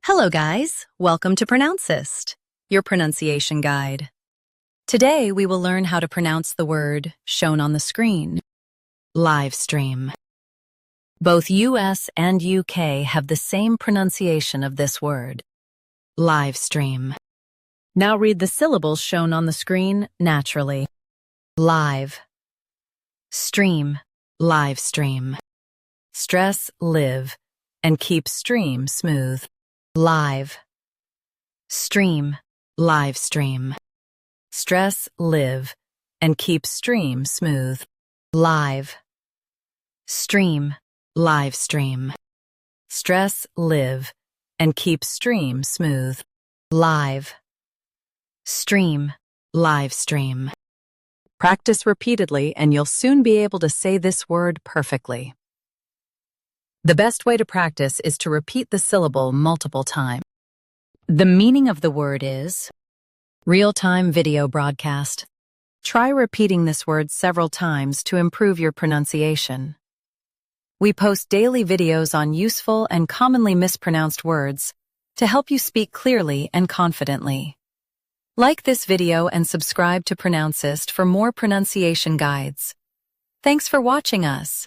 Hello guys, welcome to Pronouncist, your pronunciation guide. Today we will learn how to pronounce the word shown on the screen, livestream. Both US and UK have the same pronunciation of this word, livestream. Now read the syllables shown on the screen naturally. Live, stream, livestream. Stress live and keep stream smooth. Live, stream, livestream. Stress live and keep stream smooth. Live, stream, livestream. Stress live and keep stream smooth. Live, stream, livestream. Practice repeatedly and you'll soon be able to say this word perfectly. The best way to practice is to repeat the syllable multiple times. The meaning of the word is real-time video broadcast. Try repeating this word several times to improve your pronunciation. We post daily videos on useful and commonly mispronounced words to help you speak clearly and confidently. Like this video and subscribe to Pronouncist for more pronunciation guides. Thanks for watching us.